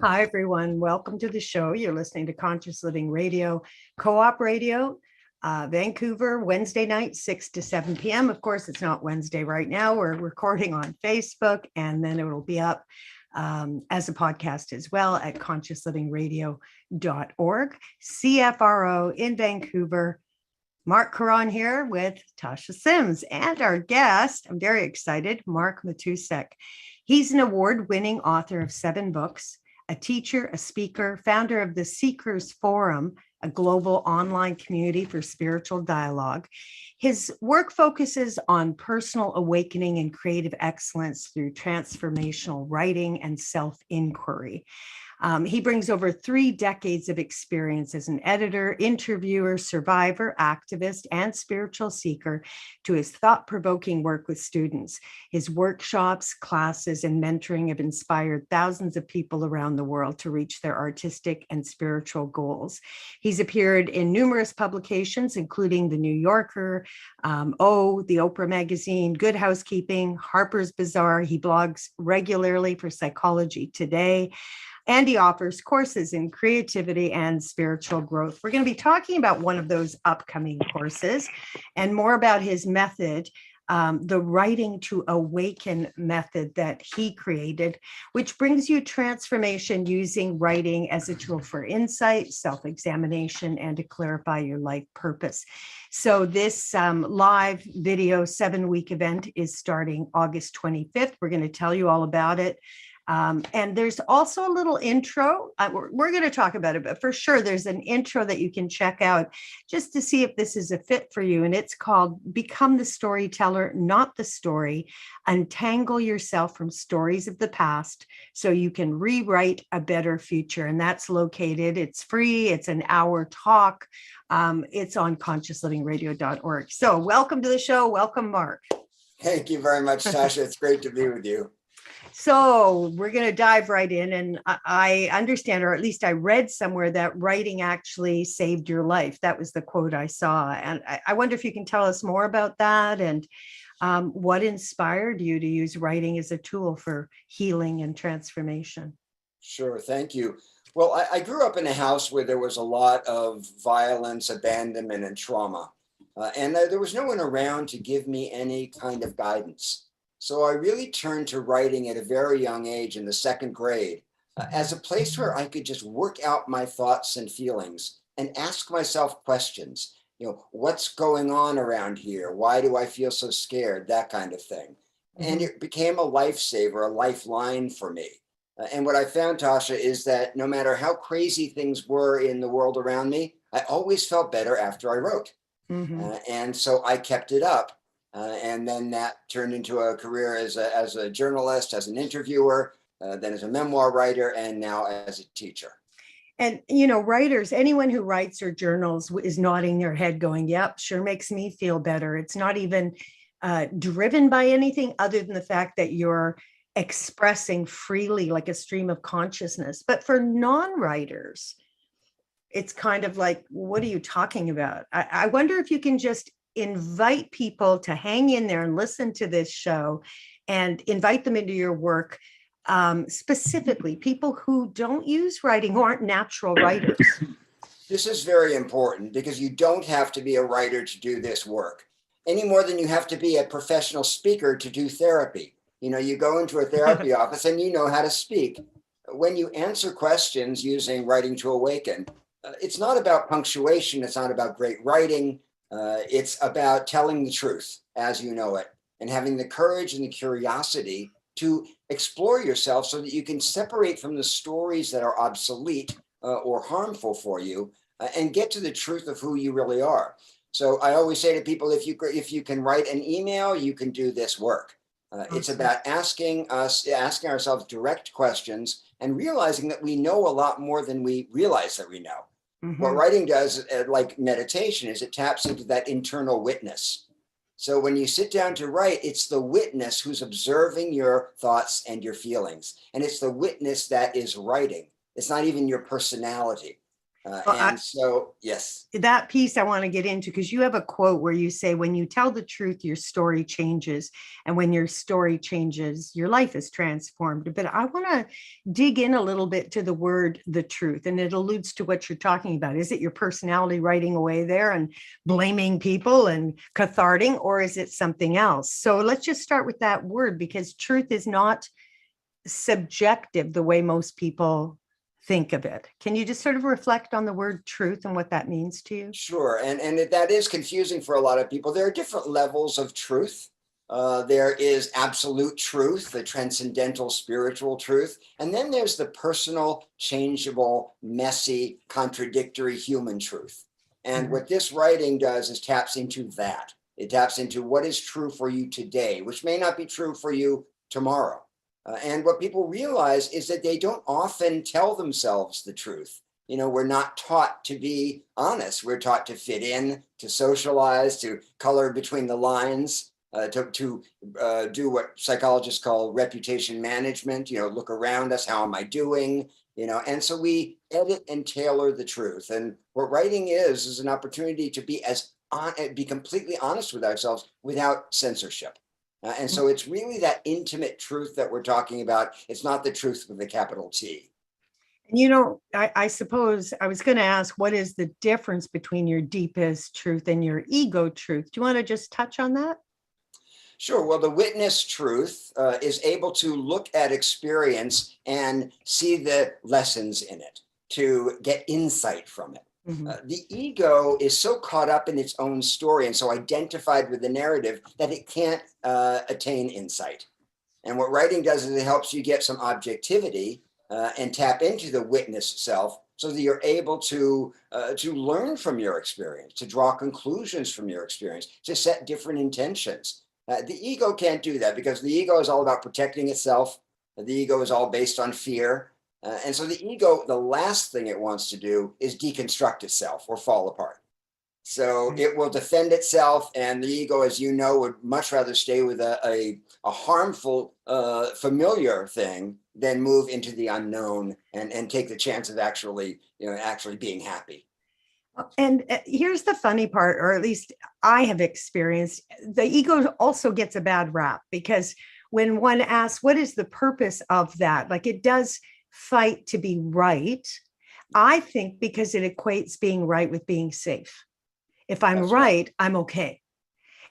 Hi, everyone. Welcome to the show. You're listening to Conscious Living Radio, Co-op Radio, Vancouver, Wednesday night, 6 to 7 p.m. Of course, it's not Wednesday right now. We're recording on Facebook, and then it will be up as a podcast as well at consciouslivingradio.org. CFRO in Vancouver. Mark Caron here with Tasha Simms and our guest. I'm very excited, Mark Matousek. He's an award-winning author of 7 books, a teacher, a speaker, founder of the Seekers Forum, a global online community for spiritual dialogue. His work focuses on personal awakening and creative excellence through transformational writing and self-inquiry. He brings over 3 decades of experience as an editor, interviewer, survivor, activist, and spiritual seeker to his thought-provoking work with students. His workshops, classes, and mentoring have inspired thousands of people around the world to reach their artistic and spiritual goals. He's appeared in numerous publications, including The New Yorker, the Oprah Magazine, Good Housekeeping, Harper's Bazaar. He blogs regularly for Psychology Today, and he offers courses in creativity and spiritual growth. We're going to be talking about one of those upcoming courses and more about his method, the Writing to Awaken method that he created, which brings you transformation using writing as a tool for insight, self-examination, and to clarify your life purpose. So this live video 7-week event is starting August 25th. We're going to tell you all about it. And there's also a little intro. We're going to talk about it, but for sure, there's an intro that you can check out just to see if this is a fit for you. And it's called Become the Storyteller, Not the Story. Untangle yourself from stories of the past so you can rewrite a better future. And that's located, it's free, it's an hour talk. It's on consciouslivingradio.org. So welcome to the show. Welcome, Mark. Thank you very much, Tasha. It's great to be with you. So we're going to dive right in. And I understand, or at least I read somewhere, that writing actually saved your life. That was the quote I saw. And I wonder if you can tell us more about that and what inspired you to use writing as a tool for healing and transformation. Sure. Thank you. Well, I grew up in a house where there was a lot of violence, abandonment, and trauma. And there was no one around to give me any kind of guidance. So I really turned to writing at a very young age in the 2nd grade as a place where I could just work out my thoughts and feelings and ask myself questions. What's going on around here? Why do I feel so scared? That kind of thing. And it became a lifesaver, a lifeline for me. And what I found, Tasha, is that no matter how crazy things were in the world around me, I always felt better after I wrote. And so I kept it up. And then that turned into a career as a journalist, as an interviewer, then as a memoir writer, and now as a teacher. And, writers, anyone who writes or journals is nodding their head going, yep, sure makes me feel better. It's not even driven by anything other than the fact that you're expressing freely like a stream of consciousness. But for non-writers, it's kind of like, what are you talking about? I wonder if you can just invite people to hang in there and listen to this show and invite them into your work, specifically people who don't use writing, who aren't natural writers. This is very important because you don't have to be a writer to do this work any more than you have to be a professional speaker to do therapy. You go into a therapy office and you know how to speak. When you answer questions using Writing to Awaken, it's not about punctuation. It's not about great writing. It's about telling the truth as you know it and having the courage and the curiosity to explore yourself so that you can separate from the stories that are obsolete or harmful for you and get to the truth of who you really are. So I always say to people, if you can write an email, you can do this work. It's about asking ourselves direct questions and realizing that we know a lot more than we realize that we know. What writing does, like meditation, is it taps into that internal witness. So when you sit down to write, it's the witness who's observing your thoughts and your feelings. And it's the witness that is writing. It's not even your personality. Well, And so, yes. that piece I want to get into because you have a quote where you say, when you tell the truth, your story changes. And when your story changes, your life is transformed. But I want to dig in a little bit to the word the truth. And it alludes to what you're talking about. Is it your personality writing away there and blaming people and catharting, or is it something else? So let's just start with that word, because truth is not subjective the way most people think of it. Can you just sort of reflect on the word truth and what that means to you? Sure. And that is confusing for a lot of people. There are different levels of truth. There is absolute truth, the transcendental spiritual truth. And then there's the personal, changeable, messy, contradictory human truth. And what this writing does is taps into that. It taps into what is true for you today, which may not be true for you tomorrow. And what people realize is that they don't often tell themselves the truth. You know, we're not taught to be honest. We're taught to fit in, to socialize, to color between the lines, to do what psychologists call reputation management. You know, look around us. How am I doing? You know, and so we edit and tailor the truth. And what writing is an opportunity to be completely honest with ourselves without censorship. And so it's really that intimate truth that we're talking about. It's not the truth with a capital T. You know, I suppose I was going to ask, what is the difference between your deepest truth and your ego truth? Do you want to just touch on that? Sure. Well, the witness truth is able to look at experience and see the lessons in it, to get insight from it. The ego is so caught up in its own story and so identified with the narrative that it can't attain insight. And what writing does is it helps you get some objectivity and tap into the witness self, so that you're able to learn from your experience, to draw conclusions from your experience, to set different intentions. The ego can't do that because the ego is all about protecting itself. The ego is all based on fear. And so the ego, the last thing it wants to do is deconstruct itself or fall apart. So it will defend itself, and the ego, as you know, would much rather stay with a harmful, familiar thing than move into the unknown and take the chance of actually being happy. And here's the funny part, or at least I have experienced, the ego also gets a bad rap, because when one asks, what is the purpose of that? Like, it does fight to be right. I think because it equates being right with being safe. If I'm right, I'm okay.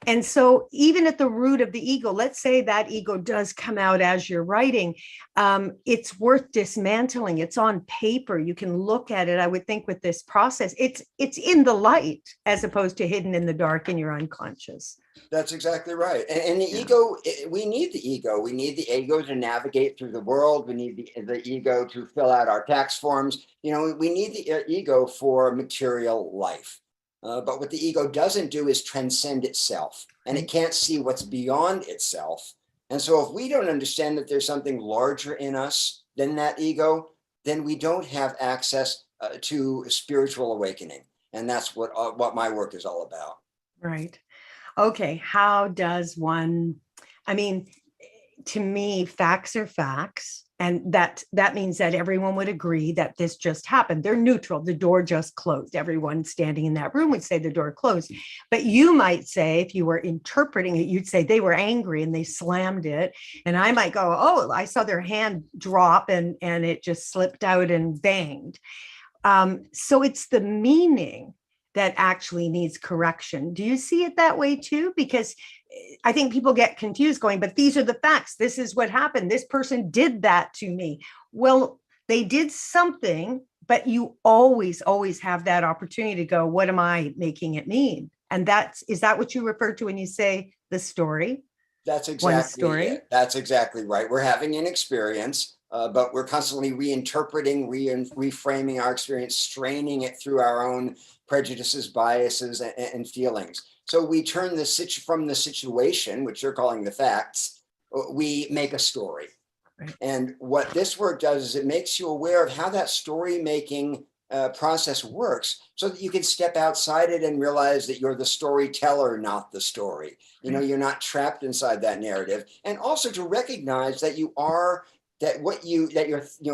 And so even at the root of the ego, let's say that ego does come out as you're writing, it's worth dismantling. It's on paper. You can look at it. I would think with this process, it's in the light as opposed to hidden in the dark in your unconscious. That's exactly right. And the ego, we need the ego. We need the ego to navigate through the world. We need the ego to fill out our tax forms. You know, we need the ego for material life. But what the ego doesn't do is transcend itself, and it can't see what's beyond itself. And so if we don't understand that there's something larger in us than that ego, then we don't have access to spiritual awakening. And that's what my work is all about. Right. Okay. How does one, I mean, to me, facts are facts. And that means that everyone would agree that this just happened. They're neutral. The door just closed. Everyone standing in that room would say the door closed. But you might say, if you were interpreting it, you'd say they were angry and they slammed it. And I might go, oh, I saw their hand drop and it just slipped out and banged. So it's the meaning that actually needs correction. Do you see it that way too? Because I think people get confused going, but these are the facts. This is what happened. This person did that to me. Well, they did something, but you always have that opportunity to go, what am I making it mean? And is that what you refer to when you say the story? That's exactly it. That's exactly right. We're having an experience, but we're constantly reinterpreting, reframing our experience, straining it through our own prejudices, biases, and feelings. So we turn from the situation, which you're calling the facts, we make a story. Right. And what this work does is it makes you aware of how that story making process works, so that you can step outside it and realize that you're the storyteller, not the story. You know, you're not trapped inside that narrative. And also to recognize that your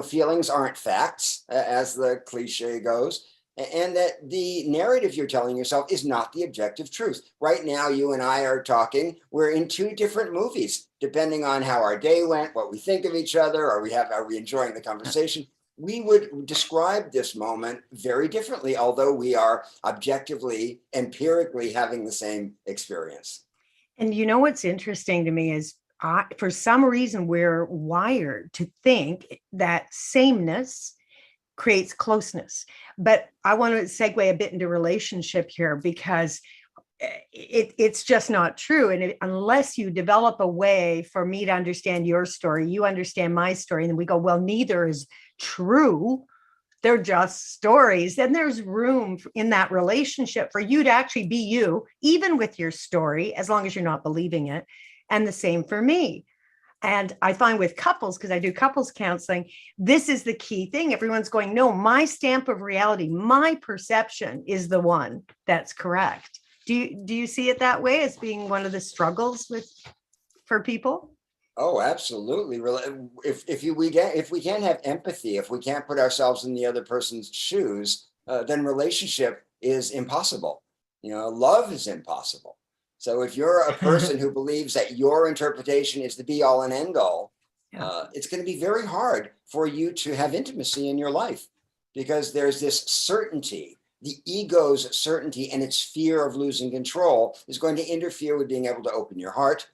feelings aren't facts, as the cliche goes. and that the narrative you're telling yourself is not the objective truth. Right now, you and I are talking, we're in two different movies, depending on how our day went, what we think of each other, are we enjoying the conversation? We would describe this moment very differently, although we are objectively, empirically having the same experience. And you know what's interesting to me is for some reason, we're wired to think that sameness creates closeness. But I want to segue a bit into relationship here because it's just not true. And unless you develop a way for me to understand your story, you understand my story, and then we go, well, neither is true. They're just stories. Then there's room in that relationship for you to actually be you, even with your story, as long as you're not believing it. And the same for me. And I find with couples, because I do couples counseling, this is the key thing. Everyone's going, no, my stamp of reality, my perception is the one that's correct. Do you see it that way as being one of the struggles for people? Oh, absolutely. If we can't have empathy, if we can't put ourselves in the other person's shoes, then relationship is impossible. Love is impossible. So if you're a person who believes that your interpretation is the be all and end all, it's going to be very hard for you to have intimacy in your life, because there's this certainty. The ego's certainty and its fear of losing control is going to interfere with being able to open your heart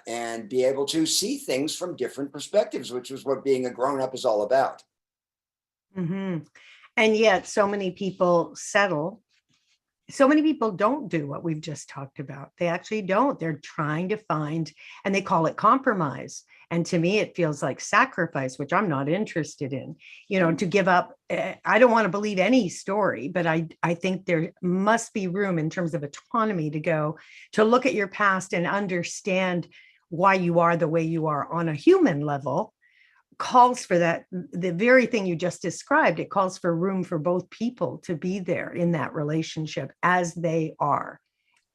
and be able to see things from different perspectives, which is what being a grown-up is all about. Mm-hmm. And yet so many people settle. So many people don't do what we've just talked about. They actually don't. They're trying to find, and they call it compromise. And to me, it feels like sacrifice, which I'm not interested in, to give up. I don't want to believe any story, but I think there must be room in terms of autonomy to look at your past and understand why you are the way you are on a human level. Calls for that, the very thing you just described. It calls for room for both people to be there in that relationship as they are,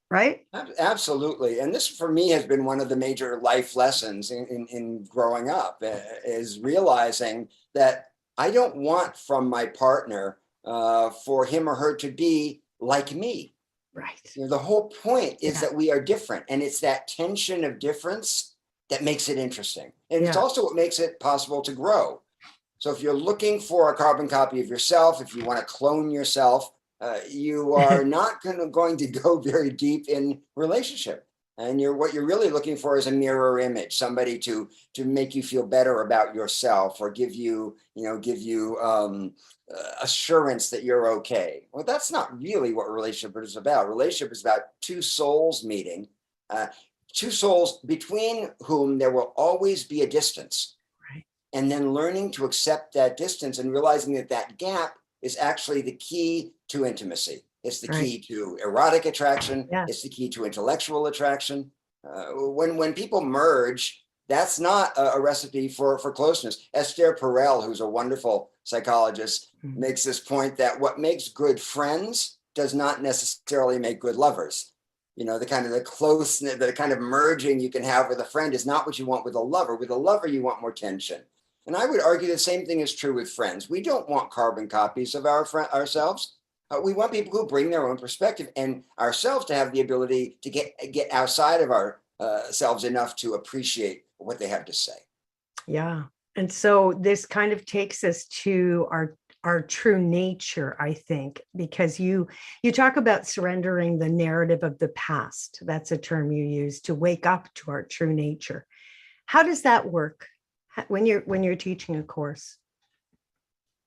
right? Absolutely. And this for me has been one of the major life lessons in growing up, is realizing that I don't want from my partner for him or her to be like me. Right. The whole point is that we are different, and it's that tension of difference that makes it interesting. And it's also what makes it possible to grow. So if you're looking for a carbon copy of yourself, if you want to clone yourself, you are not going to go very deep in relationship. And what you're really looking for is a mirror image, somebody to make you feel better about yourself, or give you assurance that you're okay. Well, that's not really what relationship is about. Relationship is about two souls meeting. Two souls between whom there will always be a distance. Right. And then learning to accept that distance and realizing that that gap is actually the key to intimacy. It's the key to erotic attraction. It's the key to intellectual attraction. When people merge, that's not a recipe for closeness. Esther Perel, who's a wonderful psychologist, makes this point that what makes good friends does not necessarily make good lovers. The closeness, the kind of merging you can have with a friend is not what you want with a lover. With a lover, you want more tension. And I would argue the same thing is true with friends. We don't want carbon copies of ourselves. We want people who bring their own perspective, and ourselves to have the ability to get outside of ourselves enough to appreciate what they have to say. Yeah. And so this kind of takes us to our true nature, I think, because you talk about surrendering the narrative of the past. That's a term you use, to wake up to our true nature. How does that work when you're teaching a course?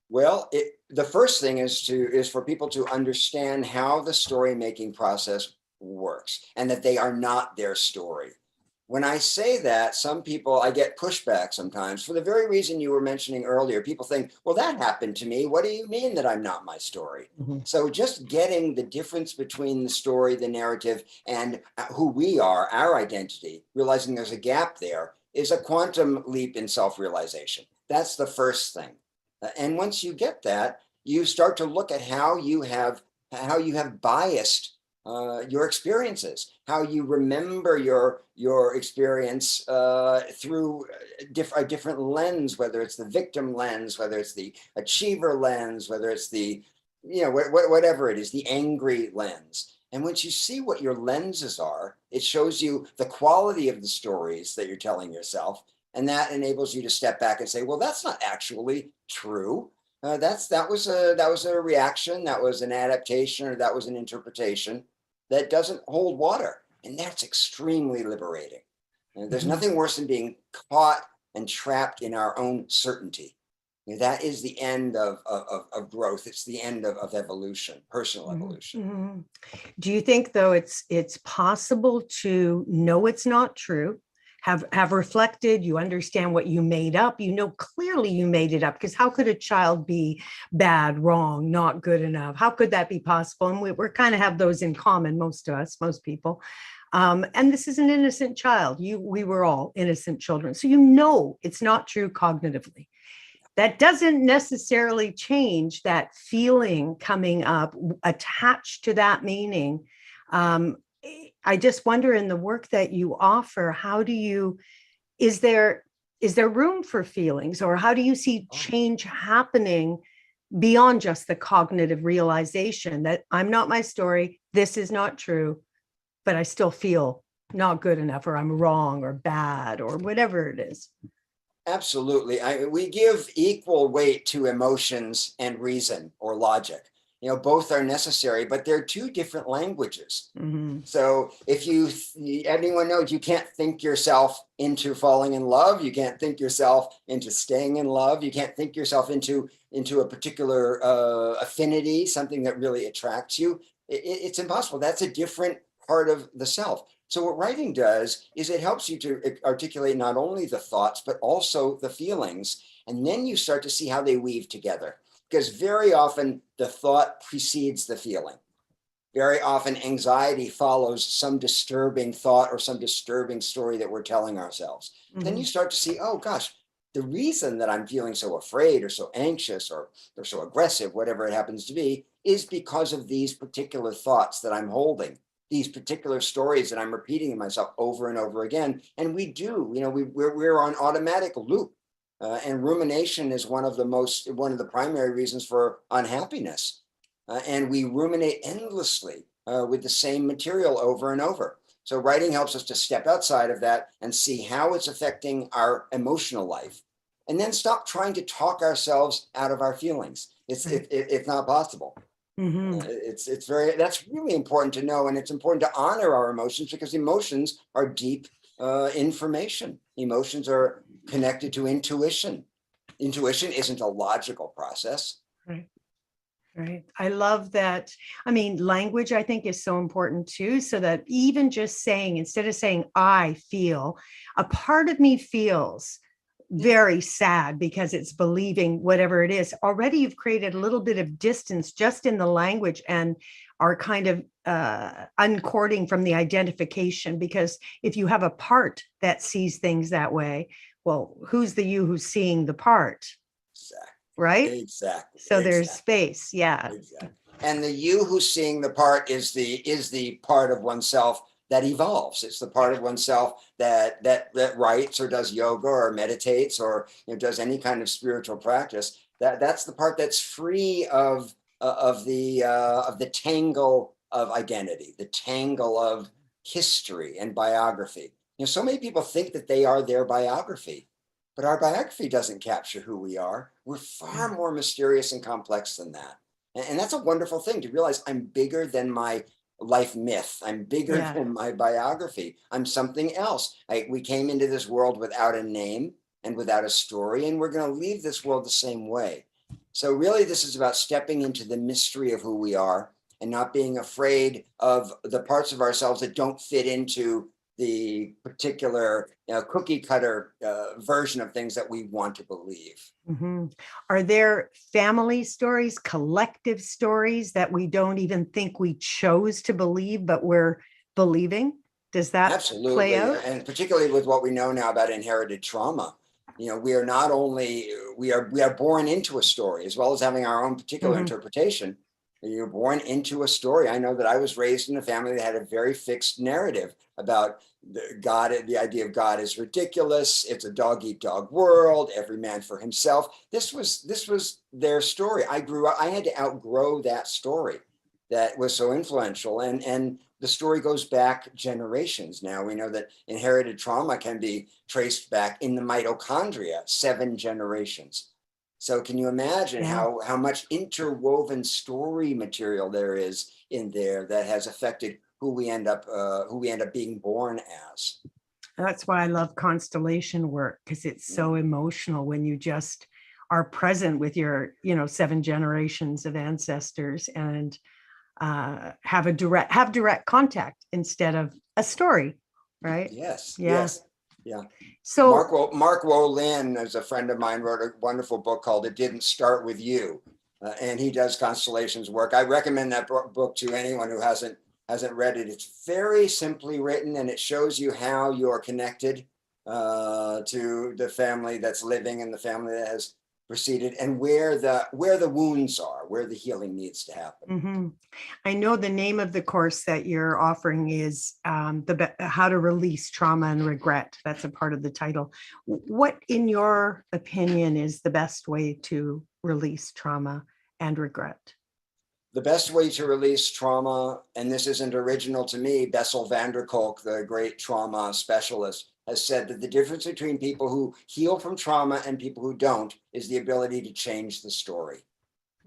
Well, the first thing is for people to understand how the story making process works, and that they are not their story. When I say that, some people, I get pushback sometimes for the very reason you were mentioning earlier. People think, well, that happened to me. What do you mean that I'm not my story? So just getting the difference between the story, the narrative, and who we are, our identity, realizing there's a gap there, is a quantum leap in self-realization. That's the first thing. And once you get that, you start to look at how you have biased your experiences, how you remember your experience through a different lens, whether it's the victim lens, whether it's the achiever lens, whether it's the whatever it is, the angry lens. And once you see what your lenses are, it shows you the quality of the stories that you're telling yourself. And that enables you to step back and say, well, that's not actually true. That was a reaction, that was an adaptation, or that was an interpretation that doesn't hold water. And that's extremely liberating. There's nothing worse than being caught and trapped in our own certainty. That is the end of growth. It's the end of evolution, personal evolution. Do you think, though, it's possible to know it's not true, have reflected, you understand what you made up, clearly you made it up, because how could a child be bad, wrong, not good enough? How could that be possible? And we're kind of have those in common, most of us, most people. And this is an innocent child. We were all innocent children. So it's not true cognitively. That doesn't necessarily change that feeling coming up attached to that meaning. I just wonder, in the work that you offer, is there room for feelings, or how do you see change happening beyond just the cognitive realization that I'm not my story, this is not true, but I still feel not good enough, or I'm wrong or bad or whatever it is? Absolutely. We give equal weight to emotions and reason or logic. Both are necessary, but they're two different languages. So if anyone knows, you can't think yourself into falling in love. You can't think yourself into staying in love. You can't think yourself into a particular affinity, something that really attracts you. It's impossible. That's a different part of the self. So what writing does is it helps you to articulate not only the thoughts, but also the feelings. And then you start to see how they weave together. Because very often the thought precedes the feeling. Very often anxiety follows some disturbing thought or some disturbing story that we're telling ourselves. Then you start to see, oh gosh, the reason that I'm feeling so afraid or so anxious or so aggressive, whatever it happens to be, is because of these particular thoughts that I'm holding, these particular stories that I'm repeating to myself over and over again. And we're on automatic loop. And rumination is one of the primary reasons for unhappiness. And we ruminate endlessly with the same material over and over. So writing helps us to step outside of that and see how it's affecting our emotional life, and then stop trying to talk ourselves out of our feelings. It's not possible. That's really important to know. And it's important to honor our emotions, because emotions are deep information. Emotions are connected to intuition. Intuition isn't a logical process. Right. I love that. I mean, language, I think, is so important too, so that even just saying, instead of saying I feel, a part of me feels very sad because it's believing whatever it is. Already you've created a little bit of distance just in the language, and are kind of uncording from the identification. Because if you have a part that sees things that way, well, who's the you who's seeing the part? Exactly. Right? Exactly. So there's space. Yeah. Exactly. And the you who's seeing the part is the part of oneself that evolves. It's the part of oneself that writes or does yoga or meditates or does any kind of spiritual practice. That's the part that's free of the tangle of identity, the tangle of history and biography. So many people think that they are their biography, but our biography doesn't capture who we are. We're far more mysterious and complex than that. And that's a wonderful thing, to realize I'm bigger than my life myth. I'm bigger than my biography. I'm something else. We came into this world without a name and without a story, and we're going to leave this world the same way. So really, this is about stepping into the mystery of who we are and not being afraid of the parts of ourselves that don't fit into the particular cookie cutter version of things that we want to believe. Are there family stories, collective stories that we don't even think we chose to believe, but we're believing? Does that play out? And particularly with what we know now about inherited trauma, we are not only we are born into a story, as well as having our own particular interpretation. You're born into a story. I know that I was raised in a family that had a very fixed narrative about God. The idea of God is ridiculous. It's a dog eat dog world. Every man for himself. This was their story. I grew up. I had to outgrow that story that was so influential, and the story goes back generations. Now we know that inherited trauma can be traced back in the mitochondria 7 generations. So can you imagine Yeah. how much interwoven story material there is in there that has affected who we end up being born as? That's why I love constellation work, because it's so emotional when you just are present with your, 7 generations of ancestors, and have direct contact instead of a story, right? Yes, Yeah. yes, yeah. So Mark Wolin, as a friend of mine, wrote a wonderful book called "It Didn't Start with You," and he does constellations work. I recommend that book to anyone who hasn't read it. It's very simply written, and it shows you how you're connected to the family that's living and the family that has preceded, and where the wounds are, where the healing needs to happen. mhm. I know the name of the course that you're offering is How to Release Trauma and Regret. That's a part of the title. What, in your opinion, is the best way to release trauma and regret? The best way to release trauma, and this isn't original to me, Bessel van der Kolk, the great trauma specialist, has said that the difference between people who heal from trauma and people who don't is the ability to change the story.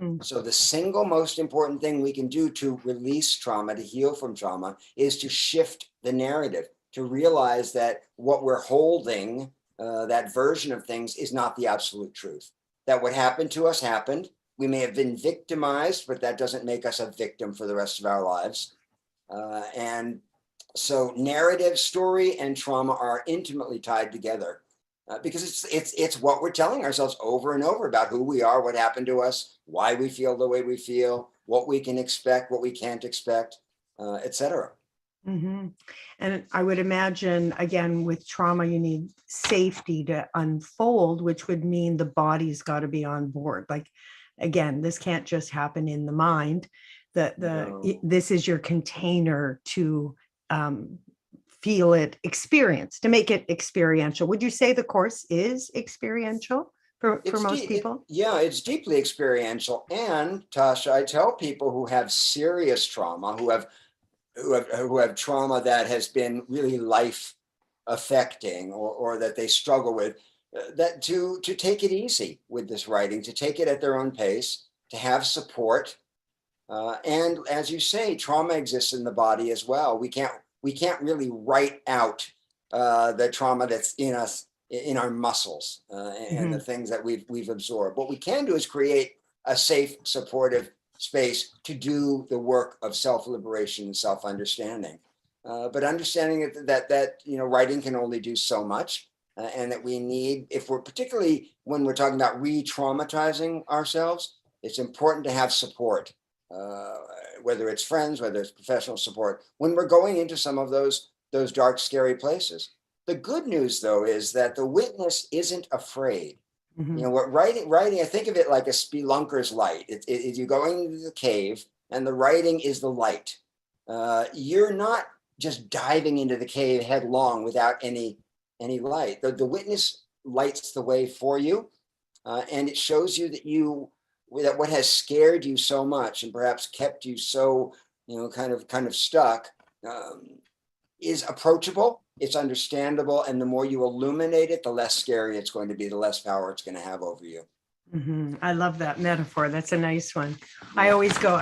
Mm. So the single most important thing we can do to release trauma, to heal from trauma, is to shift the narrative, to realize that what we're holding, that version of things, is not the absolute truth. That what happened to us happened. We may have been victimized, but that doesn't make us a victim for the rest of our lives. And so narrative, story, and trauma are intimately tied together. Because it's what we're telling ourselves over and over about who we are, what happened to us, why we feel the way we feel, what we can expect, what we can't expect, etc. Mhm. And I would imagine, again, with trauma, you need safety to unfold, which would mean the body's got to be on board. Like, again, this can't just happen in the mind. No. This is your container to um, feel it, experience, to make it experiential. Would you say the course is experiential for most people? Yeah, it's deeply experiential. And Tasha, I tell people who have serious trauma, who have trauma that has been really life affecting, or that they struggle with, that to take it easy with this writing, to take it at their own pace, to have support. And as you say, trauma exists in the body as well. We can't really write out the trauma that's in us, in our muscles, and the Mhm. things that we've absorbed. What we can do is create a safe, supportive space to do the work of self-liberation and self-understanding. But understanding that writing can only do so much, and that we need, if we're particularly when we're talking about re-traumatizing ourselves, it's important to have support, uh, whether it's friends, whether it's professional support, when we're going into some of those dark, scary places. The good news, though, is that the witness isn't afraid. Mhm. What writing, I think of it like a spelunker's light. You're going into the cave, and the writing is the light. You're not just diving into the cave headlong without any light. The witness lights the way for you, and it shows you that what has scared you so much and perhaps kept you so kind of stuck, um, is approachable, it's understandable, and the more you illuminate it, the less scary it's going to be, the less power it's going to have over you. Mhm. I love that metaphor. That's a nice one. I always go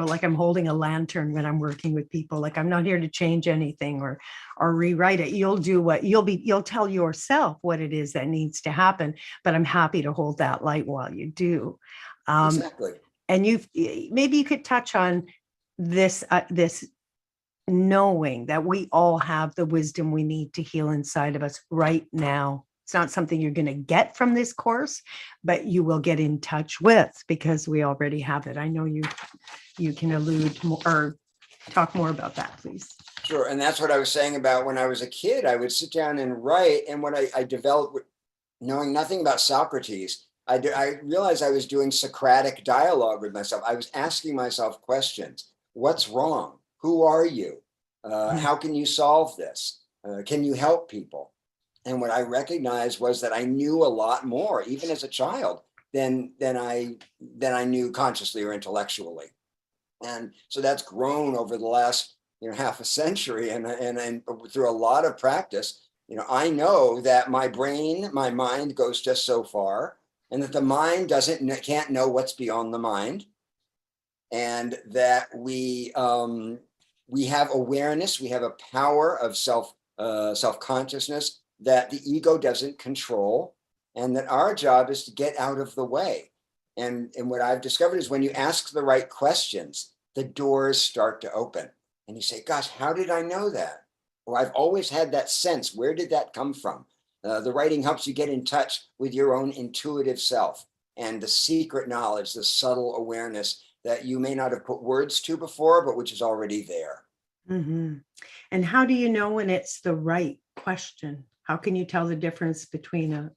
like I'm holding a lantern when I'm working with people. Like, I'm not here to change anything or rewrite it. You'll tell yourself what it is that needs to happen, but I'm happy to hold that light while you do. Um, Exactly. and maybe you could touch on this knowing that we all have the wisdom we need to heal inside of us right now. It's not something you're going to get from this course, but you will get in touch with, because we already have it. I know you can allude more or talk more about that, please. Sure. And that's what I was saying about when I was a kid. I would sit down and write, and what I developed, knowing nothing about Socrates, I realized I was doing Socratic dialogue with myself. I was asking myself questions. What's wrong? Who are you? How can you solve this? Can you help people? And what I recognized was that I knew a lot more, even as a child, than I knew consciously or intellectually. And so that's grown over the last half a century, and through a lot of practice. I know that my mind goes just so far, and that the mind can't know what's beyond the mind, and that we have awareness, we have a power of self consciousness that the ego doesn't control, and that our job is to get out of the way. And what I've discovered is when you ask the right questions, the doors start to open. And you say, gosh, how did I know that? Or I've always had that sense. Where did that come from? The writing helps you get in touch with your own intuitive self and the secret knowledge, the subtle awareness that you may not have put words to before, but which is already there. Mm-hmm. And how do you know when it's the right question? How can you tell the difference between a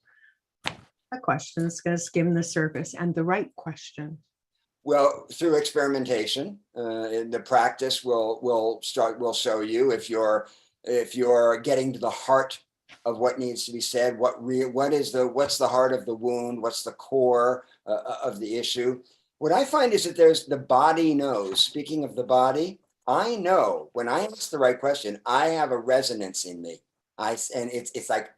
question that's going to skim the surface and the right question? Well, through experimentation, the practice will show you if you're getting to the heart of what needs to be said. What's the heart of the wound? What's the core of the issue? What I find is that there's the body knows. Speaking of the body, I know when I ask the right question, I have a resonance in me. And it's like,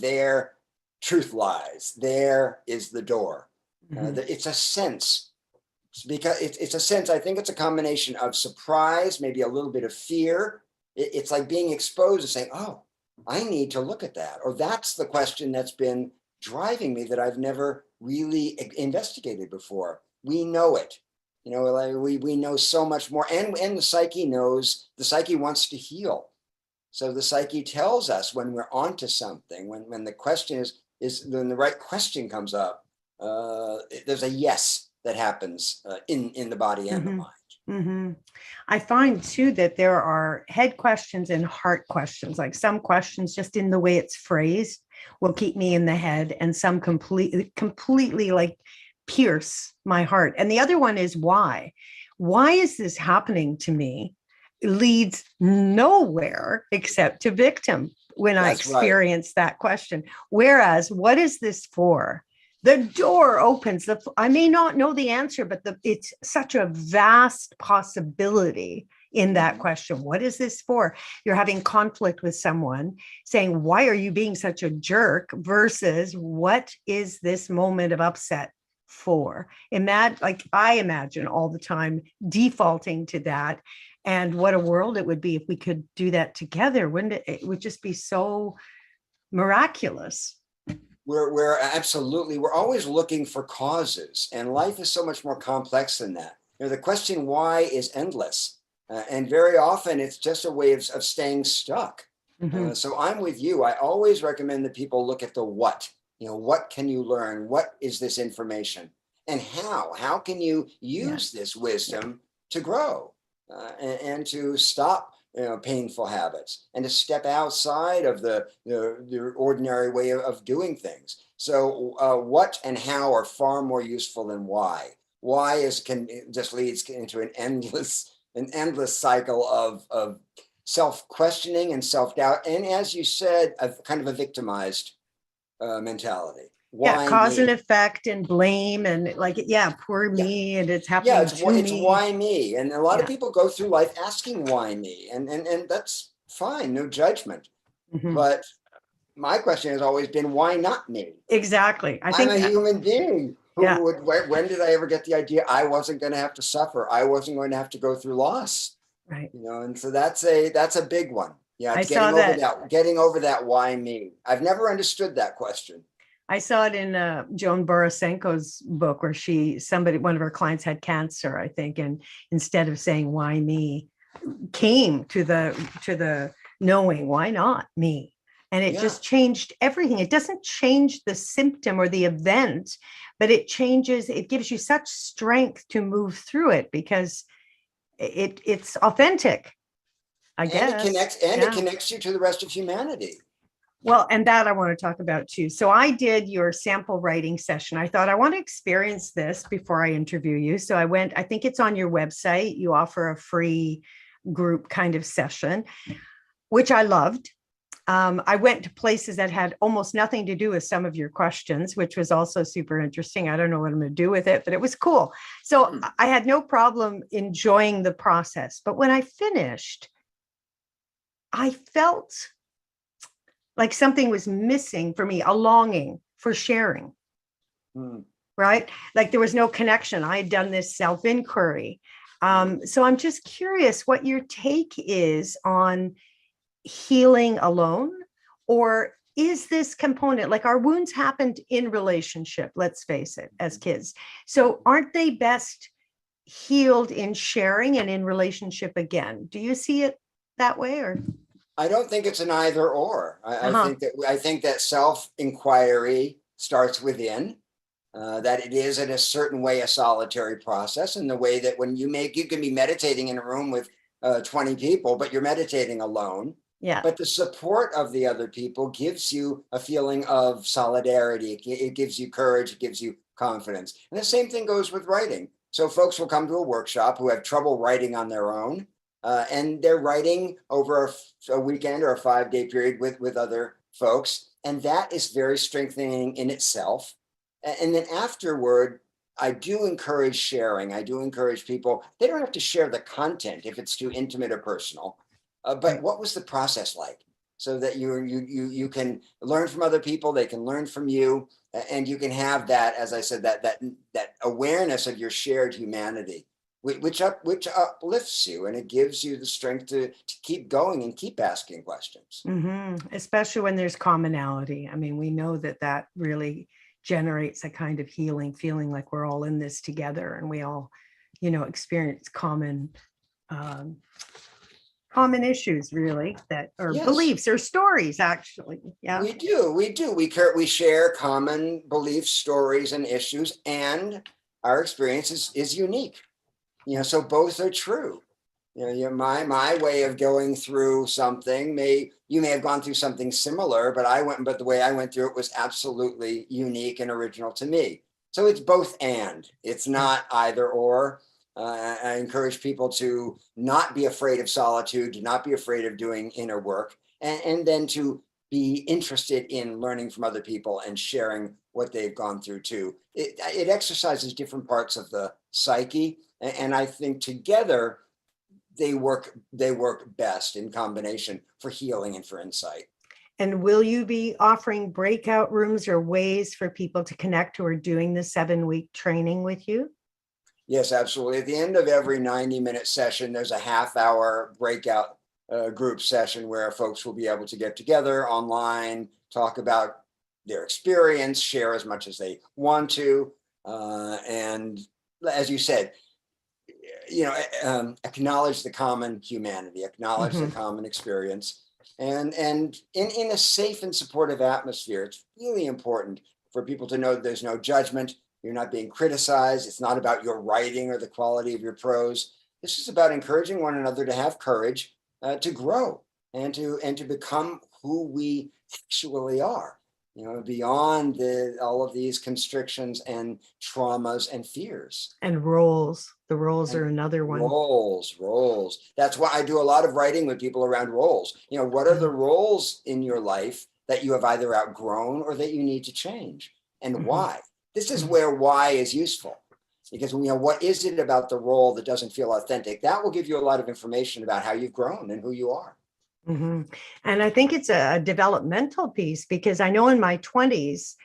there truth lies. There is the door. Mm-hmm. It's a sense. Because it's a sense, I think it's a combination of surprise, maybe a little bit of fear. It's like being exposed to saying, oh, I need to look at that. Or that's the question that's been driving me that I've never really investigated before. We know it. We know so much more. And the psyche knows, the psyche wants to heal. So the psyche tells us when we're onto something, when the question when the right question comes up, there's a yes that happens in the body and the mind. Mm-hmm. I find too that there are head questions and heart questions. Like some questions, just in the way it's phrased, will keep me in the head, and some completely like pierce my heart. And the other one is why? Why is this happening to me? It leads nowhere except to victim when I experience that question. Whereas, what is this for? The door opens. I may not know the answer, but it's such a vast possibility in that question. What is this for? You're having conflict with someone saying, why are you being such a jerk? Versus, what is this moment of upset for? I imagine all the time defaulting to that. And what a world it would be if we could do that together. Wouldn't it? It would just be so miraculous. We're absolutely, we're always looking for causes, and life is so much more complex than that. The question why is endless, and very often it's just a way of staying stuck. Mm-hmm. So I'm with you. I always recommend that people look at the what. What can you learn? What is this information? And how can you use this wisdom to grow and to stop painful habits, and to step outside of the ordinary way of doing things. So what and how are far more useful than why. Why just leads into an endless cycle of self-questioning and self-doubt, and as you said, a kind of a victimized mentality. Why cause and effect and blame and poor me, and it's happening it's why me. And a lot of people go through life asking why me, and that's fine, no judgment. Mm-hmm. But my question has always been, why not me? Exactly. I'm a human being. When did I ever get the idea I wasn't going to have to suffer? I wasn't going to have to go through loss. Right. And so that's a big one. Yeah, getting over that why me. I've never understood that question. I saw it in Joan Borisenko's book, where one of her clients had cancer, I think, and instead of saying why me, came to the knowing why not me, and it just changed everything. It doesn't change the symptom or the event, but it gives you such strength to move through it because it's authentic. I guess. It connects you to the rest of humanity. Well, and that I want to talk about too. So I did your sample writing session. I thought I want to experience this before I interview you. So I went, I think it's on your website. You offer a free group kind of session, which I loved. I went to places that had almost nothing to do with some of your questions, which was also super interesting. I don't know what I'm going to do with it, but it was cool. So I had no problem enjoying the process. But when I finished, I felt like something was missing for me, a longing for sharing, right? Like there was no connection. I had done this self-inquiry. So I'm just curious what your take is on healing alone, or is this component, like our wounds happened in relationship, let's face it, as kids. So aren't they best healed in sharing and in relationship again? Do you see it that way, or? I don't think it's an either or. Uh-huh. I think that self-inquiry starts within. That it is in a certain way a solitary process, in the way that when you can be meditating in a room with 20 people, but you're meditating alone. Yeah. But the support of the other people gives you a feeling of solidarity. It gives you courage. It gives you confidence. And the same thing goes with writing. So folks will come to a workshop who have trouble writing on their own, and they're writing over a weekend or a 5-day period with other folks. And that is very strengthening in itself. And then afterward, I do encourage sharing. I do encourage people, they don't have to share the content if it's too intimate or personal. But what was the process like? So that you can learn from other people, they can learn from you, and you can have that, as I said, that awareness of your shared humanity, which uplifts you, and it gives you the strength to keep going and keep asking questions. Especially when there's commonality. I mean, we know that really generates a kind of healing feeling, like we're all in this together and we all, experience common issues, really, that or Yes. beliefs or stories, actually. Yeah. We do. We share common beliefs, stories, and issues, and our experience is unique. So both are true. My way of going through something you may have gone through something similar, but the way I went through it was absolutely unique and original to me. So it's both and. It's not either or. I encourage people to not be afraid of solitude, to not be afraid of doing inner work, and then to be interested in learning from other people and sharing what they've gone through too. It exercises different parts of the psyche, and I think together they work best in combination for healing and for insight. And will you be offering breakout rooms or ways for people to connect who are doing the 7-week training with you? Yes, absolutely. At the end of every 90-minute session, there's a half-hour breakout group session where folks will be able to get together online, talk about their experience, share as much as they want to, and as you said, acknowledge the common humanity, acknowledge the common experience, and in a safe and supportive atmosphere. It's really important for people to know that there's no judgment. You're not being criticized. It's not about your writing or the quality of your prose. This is about encouraging one another to have courage, to grow, and to become who we actually are. Beyond all of these constrictions and traumas and fears. And roles. The roles are another one. Roles. That's why I do a lot of writing with people around roles. What are the roles in your life that you have either outgrown or that you need to change, and why? This is where why is useful, because what is it about the role that doesn't feel authentic? That will give you a lot of information about how you've grown and who you are. And I think it's a developmental piece, because I know in my 20s,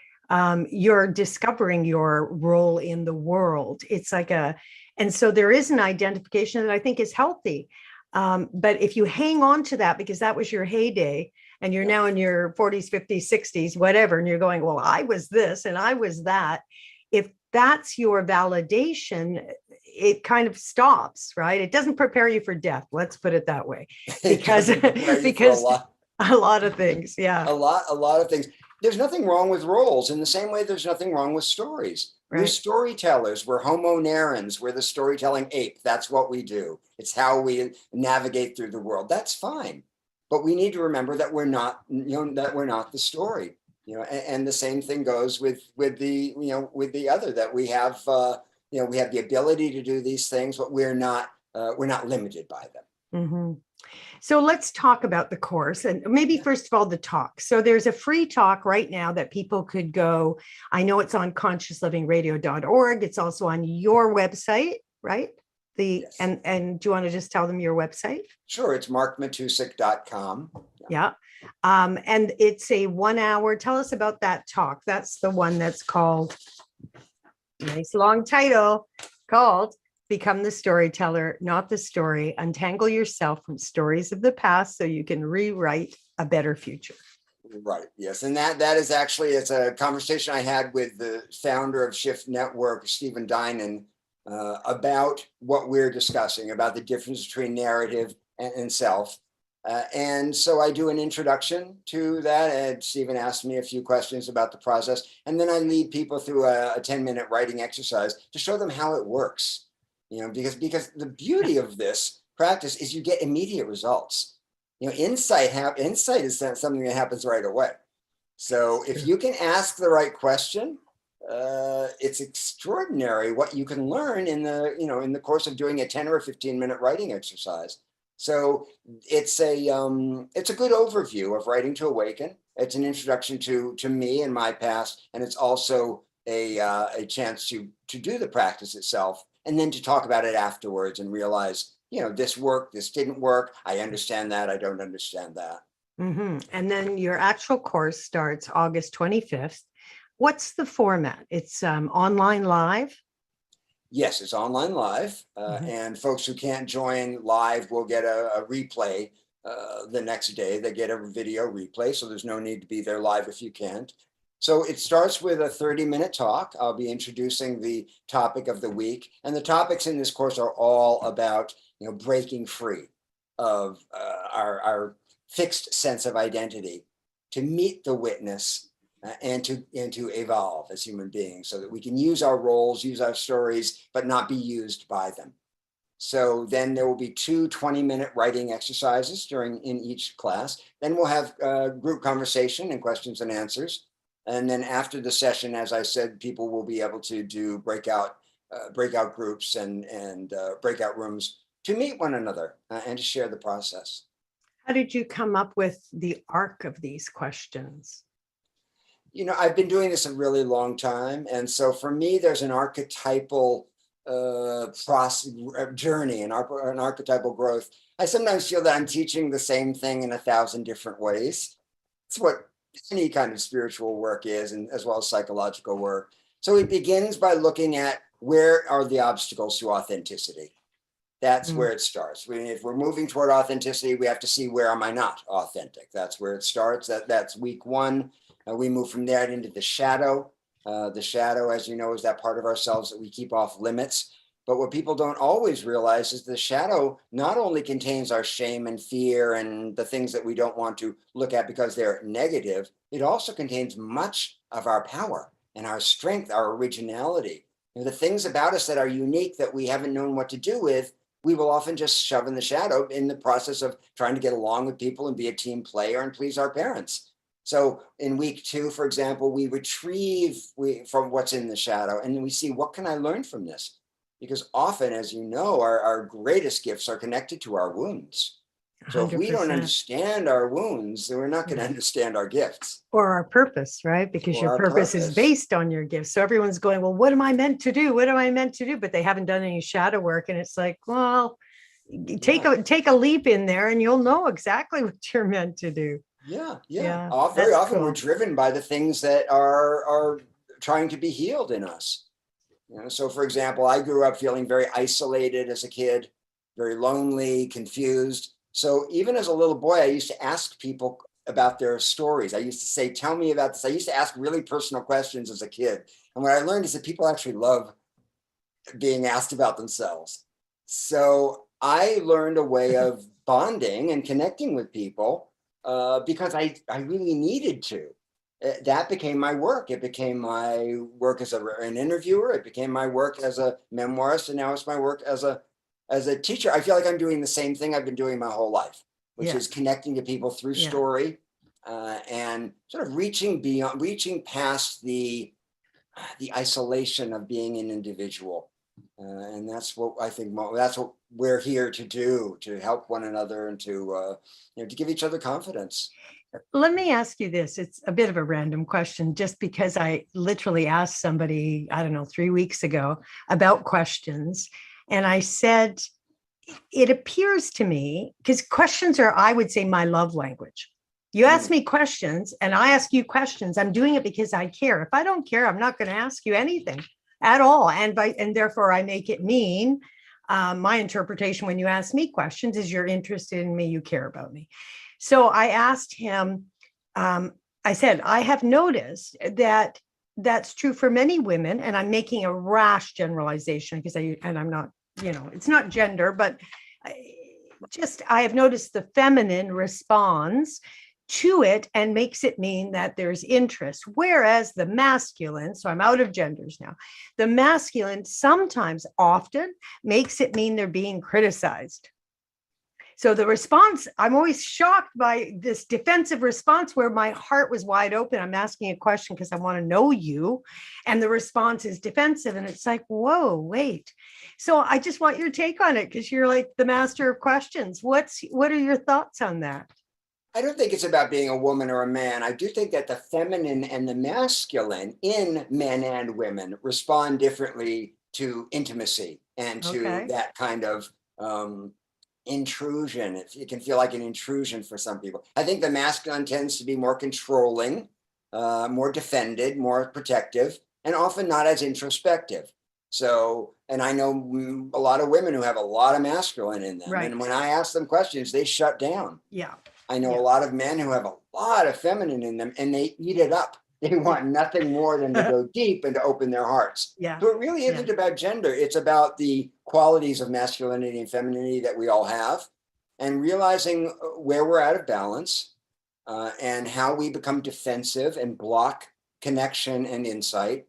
you're discovering your role in the world. It's like and so there is an identification that I think is healthy. But if you hang on to that because that was your heyday, and you're now in your 40s, 50s, 60s, whatever, and you're going, well, I was this and I was that. If that's your validation, it kind of stops, right? It doesn't prepare you for death. Let's put it that way, because a lot of things. Yeah. A lot of things. There's nothing wrong with roles, in the same way there's nothing wrong with stories. Right. We're storytellers. We're homo narrans. We're the storytelling ape. That's what we do. It's how we navigate through the world. That's fine. but we need to remember that we're not, that we're not the story, and the same thing goes with the other, that we have, we have the ability to do these things, but we're not limited by them. Mm-hmm. So let's talk about the course, and maybe first of all, the talk. So there's a free talk right now that people could go. I know it's on consciouslavingradio.org. It's also on your website, right? Yes. And do you want to just tell them your website? Sure. It's markmatousek.com. Yeah. And it's a 1 hour. Tell us about that talk. That's the one that's called, nice long title, called Become the Storyteller, Not the Story. Untangle yourself from stories of the past so you can rewrite a better future. Right. Yes. And that is actually, it's a conversation I had with the founder of Shift Network, Stephen Dinan, about what we're discussing, about the difference between narrative and self. And so I do an introduction to that, and Stephen asked me a few questions about the process. And then I lead people through a 10-minute writing exercise to show them how it works. Because the beauty of this practice is you get immediate results. Insight is something that happens right away. So if you can ask the right question, it's extraordinary what you can learn in the course of doing a 10 or 15-minute writing exercise. So it's a good overview of Writing to Awaken. It's an introduction to me and my past, and it's also a chance to do the practice itself, and then to talk about it afterwards and realize, this worked, this didn't work. I understand that. I don't understand that. Mm-hmm. And then your actual course starts August 25th. What's the format? It's online live? Yes, it's online live. And folks who can't join live will get a replay the next day. They get a video replay, so there's no need to be there live if you can't. So it starts with a 30-minute talk. I'll be introducing the topic of the week. And the topics in this course are all about, breaking free of our fixed sense of identity, to meet the witness and to evolve as human beings, so that we can use our roles, use our stories, but not be used by them. So then there will be 2 20-minute writing exercises in each class. Then we'll have group conversation and questions and answers. And then after the session, as I said, people will be able to do breakout groups and breakout rooms to meet one another and to share the process. How did you come up with the arc of these questions? I've been doing this a really long time. And so for me, there's an archetypal journey, an archetypal growth. I sometimes feel that I'm teaching the same thing in 1,000 different ways. It's what any kind of spiritual work is, and as well as psychological work. So it begins by looking at, where are the obstacles to authenticity? That's where it starts. If we're moving toward authenticity, we have to see, where am I not authentic? That's where it starts. That's week 1. We move from there into the shadow. The shadow, as you know, is that part of ourselves that we keep off limits. But what people don't always realize is the shadow not only contains our shame and fear and the things that we don't want to look at because they're negative, it also contains much of our power and our strength, our originality. The things about us that are unique that we haven't known what to do with, we will often just shove in the shadow in the process of trying to get along with people and be a team player and please our parents. So in week 2, for example, we retrieve from what's in the shadow, and then we see, what can I learn from this? Because often, as you know, our greatest gifts are connected to our wounds. So if we don't 100%. understand our wounds, then we're not going to understand our gifts. Or our purpose, right? Because Or your our purpose is purpose. based on your gifts. So everyone's going, well, what am I meant to do? What am I meant to do? But they haven't done any shadow work. And it's like, well, take a leap in there and you'll know exactly what you're meant to do. Yeah. Very that's often cool. we're driven by the things that are trying to be healed in us. So for example, I grew up feeling very isolated as a kid, very lonely, confused. So even as a little boy, I used to ask people about their stories. I used to say, tell me about this. I used to ask really personal questions as a kid. And what I learned is that people actually love being asked about themselves. So I learned a way of bonding and connecting with people because I really needed to. That became my work. It became my work as an interviewer. It became my work as a memoirist, and now it's my work as a teacher. I feel like I'm doing the same thing I've been doing my whole life. which is connecting to people through story, and sort of reaching past the isolation of being an individual. And that's what I think, that's what we're here to do, to help one another and to give each other confidence. Let me ask you this. It's a bit of a random question, just because I literally asked somebody, I don't know, 3 weeks ago about questions. And I said, it appears to me, because questions are, I would say, my love language. You ask me questions and I ask you questions. I'm doing it because I care. If I don't care, I'm not going to ask you anything at all. And therefore I make it mean, my interpretation when you ask me questions is you're interested in me, you care about me. So I asked him, I said, I have noticed that that's true for many women, and I'm making a rash generalization because I'm not, it's not gender, but I have noticed the feminine responds to it and makes it mean that there's interest, whereas the masculine, so I'm out of genders now, the masculine sometimes, often, makes it mean they're being criticized. So the response, I'm always shocked by this defensive response where my heart was wide open. I'm asking a question because I want to know you. And the response is defensive. And it's like, whoa, wait. So I just want your take on it, because you're like the master of questions. What are your thoughts on that? I don't think it's about being a woman or a man. I do think that the feminine and the masculine in men and women respond differently to intimacy and to that kind of intrusion. It can feel like an intrusion for some people. I think the masculine tends to be more controlling, more defended, more protective, and often not as introspective. So, and I know a lot of women who have a lot of masculine in them. Right. And when I ask them questions, they shut down. Yeah. I know a lot of men who have a lot of feminine in them, and they eat it up. They want nothing more than to go deep and to open their hearts. Yeah. So it really isn't about gender. It's about the qualities of masculinity and femininity that we all have, and realizing where we're out of balance, and how we become defensive and block connection and insight.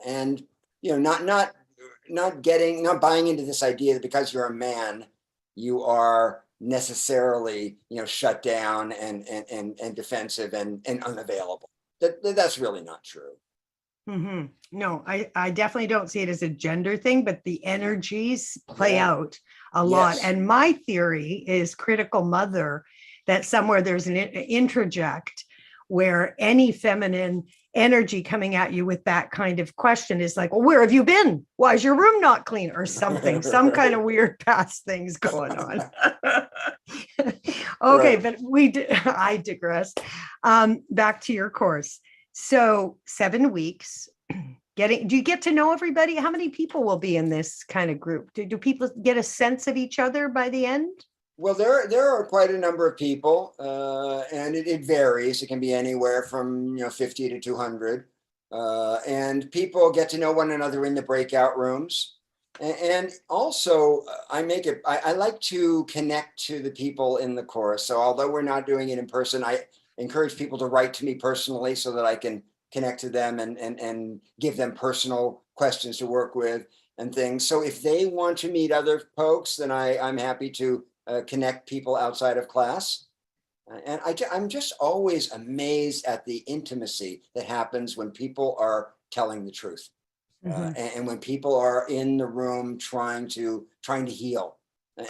And, not buying into this idea that because you're a man, you are necessarily, shut down and defensive and unavailable. That's really not true. Mm-hmm. No, I definitely don't see it as a gender thing, but the energies play out a lot. And my theory is critical mother, that somewhere there's an introject where any feminine energy coming at you with that kind of question is like, well, where have you been? Why is your room not clean? Or something, some kind of weird past things going on. Okay, right. But I digress. Back to your course. So 7 weeks, do you get to know everybody? How many people will be in this kind of group? Do people get a sense of each other by the end? Well, there are quite a number of people, and it varies. It can be anywhere from 50 to 200, and people get to know one another in the breakout rooms. And also, I like to connect to the people in the course. So although we're not doing it in person, I encourage people to write to me personally so that I can connect to them and give them personal questions to work with and things. So if they want to meet other folks, then I'm happy to connect people outside of class. And I'm just always amazed at the intimacy that happens when people are telling the truth. And when people are in the room trying to heal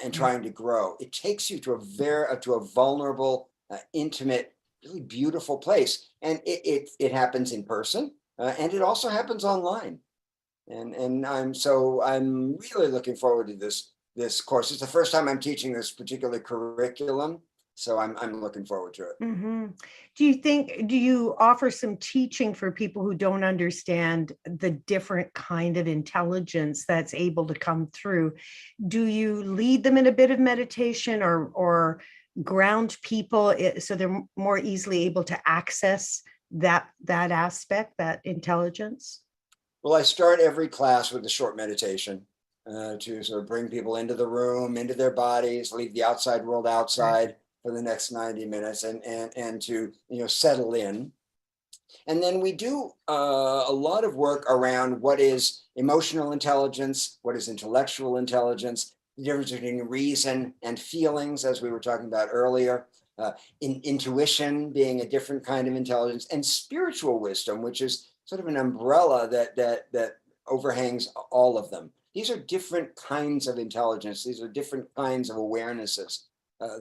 and trying to grow. It takes you to a vulnerable, intimate, really beautiful place. And it happens in person, and it also happens online. And I'm really looking forward to this course. It's the first time I'm teaching this particular curriculum, so I'm looking forward to it. Mm-hmm. Do you offer some teaching for people who don't understand the different kind of intelligence that's able to come through? Do you lead them in a bit of meditation or ground people so they're more easily able to access that aspect, that intelligence? Well, I start every class with a short meditation to sort of bring people into the room, into their bodies, leave the outside world outside. Right. For the next 90 minutes and to settle in. And then we do a lot of work around what is emotional intelligence, what is intellectual intelligence, the difference between reason and feelings, as we were talking about earlier, intuition being a different kind of intelligence, and spiritual wisdom, which is sort of an umbrella that overhangs all of them. These are different kinds of intelligence. These are different kinds of awarenesses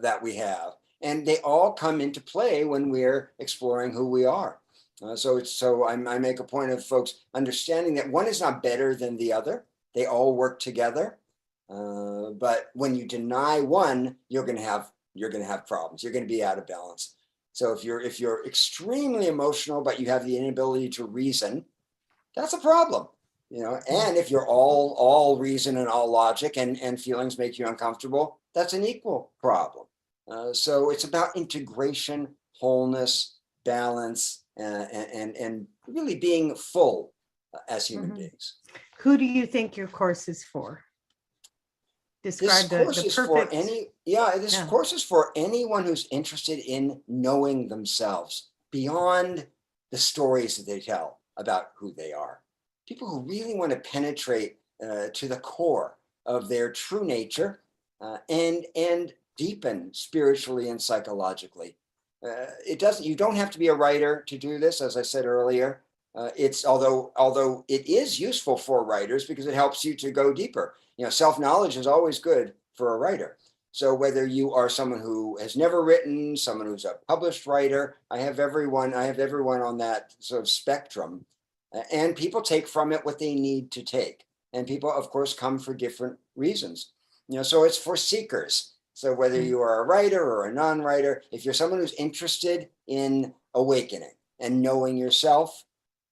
that we have. And they all come into play when we're exploring who we are. So I make a point of folks understanding that one is not better than the other. They all work together. But when you deny one, you're going to have problems. You're going to be out of balance. So if you're extremely emotional, but you have the inability to reason, that's a problem. And if you're all reason and all logic, and feelings make you uncomfortable, that's an equal problem. So it's about integration, wholeness, balance, and really being full as human beings. Who do you think your course is for? Describe the perfect. Course is for anyone who's interested in knowing themselves beyond the stories that they tell about who they are. People who really want to penetrate to the core of their true nature and deepen spiritually and psychologically. You don't have to be a writer to do this, as I said earlier. Although it is useful for writers because it helps you to go deeper. Self-knowledge is always good for a writer. So whether you are someone who has never written, someone who's a published writer, I have everyone on that sort of spectrum. And people take from it what they need to take. And people, of course, come for different reasons. So it's for seekers. So whether you are a writer or a non-writer, if you're someone who's interested in awakening and knowing yourself,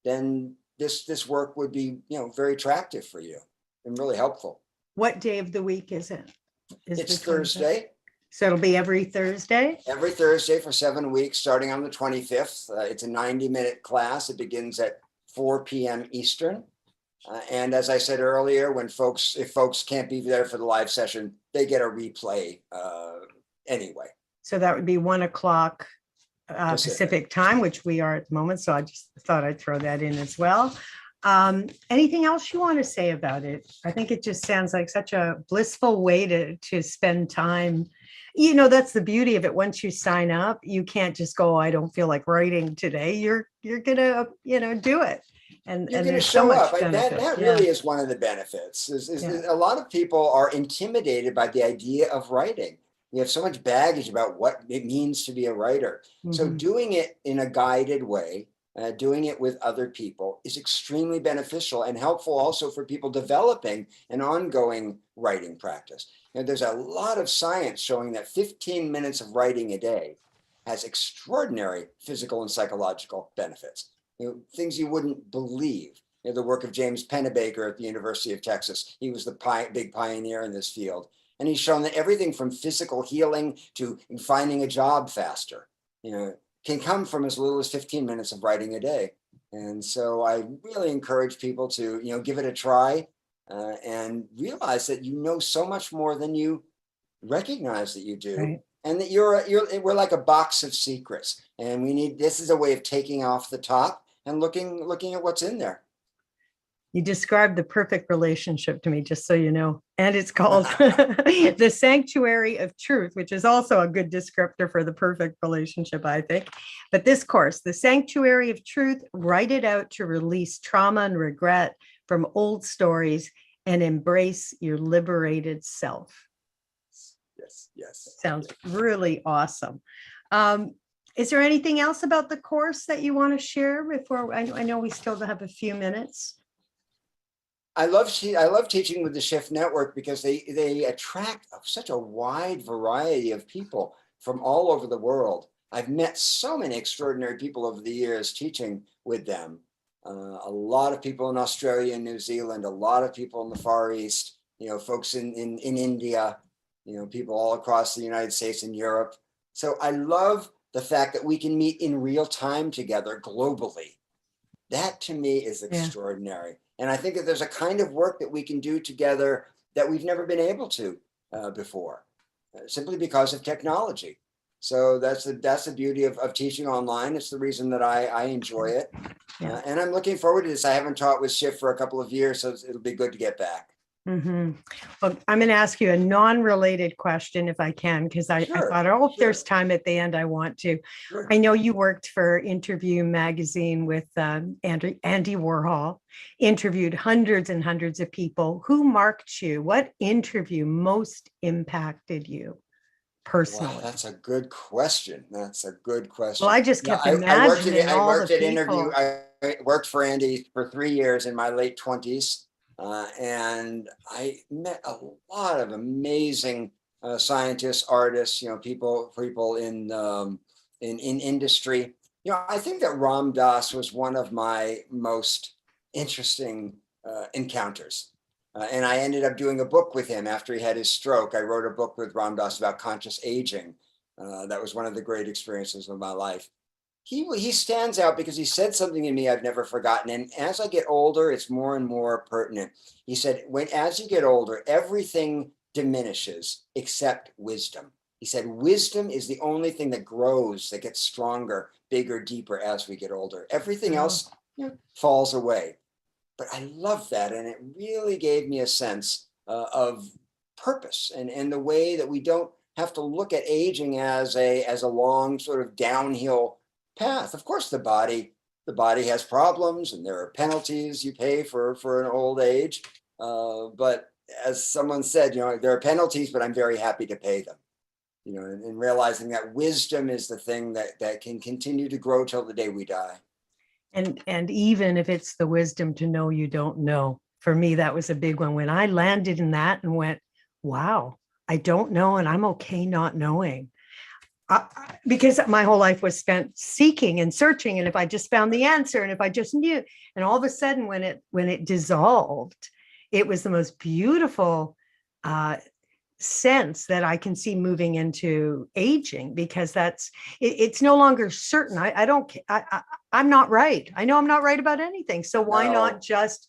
then this work would be, very attractive for you and really helpful. What day of the week is it? It's Thursday. So it'll be every Thursday? Every Thursday for 7 weeks, starting on the 25th. It's a 90-minute class. It begins at 4 p.m. Eastern. And as I said earlier, if folks can't be there for the live session, they get a replay anyway. So that would be 1 o'clock Pacific time, which we are at the moment. So I just thought I'd throw that in as well. Anything else you want to say about it? I think it just sounds like such a blissful way to spend time. That's the beauty of it. Once you sign up, you can't just go, I don't feel like writing today. You're gonna, do it. And there's so much benefit. That really is one of the benefits. A lot of people are intimidated by the idea of writing. We have so much baggage about what it means to be a writer. Mm-hmm. So doing it in a guided way, doing it with other people is extremely beneficial and helpful also for people developing an ongoing writing practice. There's a lot of science showing that 15 minutes of writing a day has extraordinary physical and psychological benefits. Things you wouldn't believe. The work of James Pennebaker at the University of Texas. He was the big pioneer in this field. And he's shown that everything from physical healing to finding a job faster, can come from as little as 15 minutes of writing a day. And so I really encourage people to, give it a try and realize that you know so much more than you recognize that you do. Right. And that we're like a box of secrets. And this is a way of taking off the top and looking at what's in there. You described the perfect relationship to me, just so you know. And it's called The Sanctuary of Truth, which is also a good descriptor for the perfect relationship, I think. But this course, The Sanctuary of Truth, write it out to release trauma and regret from old stories and embrace your liberated self. Yes. Sounds really awesome. Is there anything else about the course that you want to share before? I know we still have a few minutes. I love teaching with the Shift Network because they attract such a wide variety of people from all over the world. I've met so many extraordinary people over the years teaching with them. A lot of people in Australia and New Zealand, a lot of people in the Far East, folks in India, people all across the United States and Europe. So I love the fact that we can meet in real time together globally. That to me is extraordinary. And I think that there's a kind of work that we can do together that we've never been able to before, simply because of technology. So that's the beauty of teaching online. It's the reason that I enjoy it. And I'm looking forward to this. I haven't taught with Shift for a couple of years, so it'll be good to get back. Mm-hmm. Well, I'm going to ask you a non-related question if I can, because I Sure, thought, oh, if sure, there's time at the end, I want to. sure. I know you worked for Interview magazine with Andy Warhol, interviewed hundreds and hundreds of people. Who marked you? What interview most impacted you personally? Wow, that's a good question. That's a good question. Well, I just Yeah, kept I worked at imagining all the Interview. people. I worked for Andy for 3 years in my late 20s, and I met a lot of amazing scientists, artists, people in industry. I think that Ram Dass was one of my most interesting encounters. And I ended up doing a book with him after he had his stroke. I wrote a book with Ram Dass about conscious aging. That was one of the great experiences of my life. He stands out because he said something to me I've never forgotten. And as I get older, it's more and more pertinent. He said, as you get older, everything diminishes except wisdom. He said, wisdom is the only thing that grows, that gets stronger, bigger, deeper as we get older. Everything else falls away. But I love that. And it really gave me a sense of purpose and the way that we don't have to look at aging as a long sort of downhill path. Of course, the body has problems and there are penalties you pay for an old age. But as someone said, there are penalties, but I'm very happy to pay them. And realizing that wisdom is the thing that can continue to grow till the day we die. And even if it's the wisdom to know you don't know, for me, that was a big one. When I landed in that and went, wow, I don't know, and I'm okay not knowing. Because my whole life was spent seeking and searching. And if I just found the answer, and if I just knew, and all of a sudden when it dissolved, it was the most beautiful sense that I can see moving into aging, because it's no longer certain. I'm not right. I know I'm not right about anything. So why not just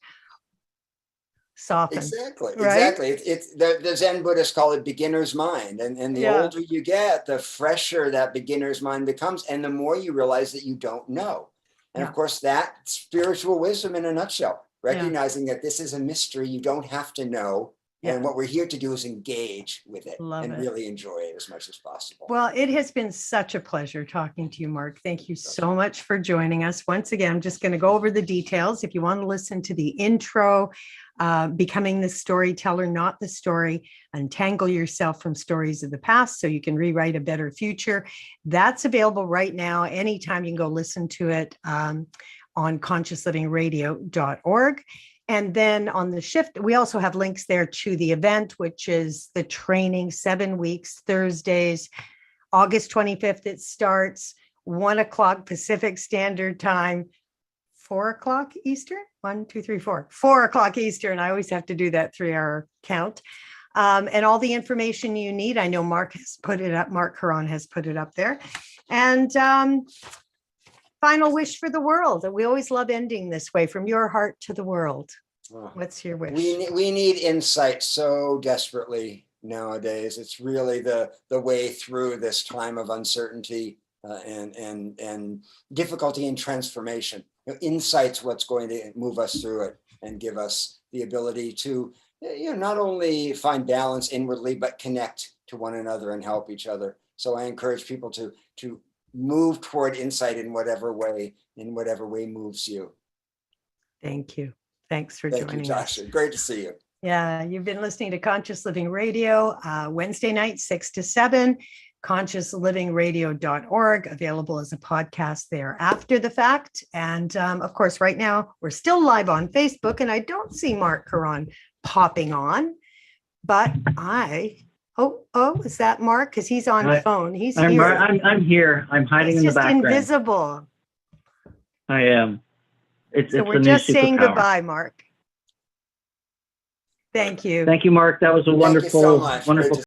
soften? Exactly. Right? It's the Zen Buddhists call it beginner's mind. And the older you get, the fresher that beginner's mind becomes. And the more you realize that you don't know. And of course, that spiritual wisdom in a nutshell, recognizing that this is a mystery you don't have to know. And what we're here to do is engage with it and really enjoy it as much as possible. Well, it has been such a pleasure talking to you, Mark. Thank you so much for joining us. Once again, I'm just going to go over the details. If you want to listen to the intro, Becoming the Storyteller, Not the Story, Untangle Yourself from Stories of the Past so you can rewrite a better future, that's available right now. Anytime you can go listen to it on consciouslivingradio.org. And then on the shift, we also have links there to the event, which is the training, 7 weeks, Thursdays, August 25th. It starts 1 o'clock Pacific Standard Time, 4 o'clock Eastern, 1, 2, 3, 4, 4 o'clock Eastern. I always have to do that 3-hour count. And all the information you need. I know Mark has put it up. Mark Caron has put it up there. And final wish for the world. We always love ending this way, from your heart to the world. What's your wish? We need insight so desperately nowadays. It's really the way through this time of uncertainty and difficulty in transformation. Insight's what's going to move us through it and give us the ability to not only find balance inwardly, but connect to one another and help each other. So I encourage people to move toward insight in whatever way moves you. Thank you. Thanks for joining us. Tasha. Great to see you. Yeah, you've been listening to Conscious Living Radio, Wednesday night, 6 to 7, consciouslivingradio.org, available as a podcast there after the fact. And of course, right now, we're still live on Facebook, and I don't see Mark Caron popping on, but is that Mark? Because he's on phone. He's here. I'm here. I'm hiding in the background. It's just invisible. I am. So we're just saying goodbye, Mark. Thank you. Thank you, Mark. That was a wonderful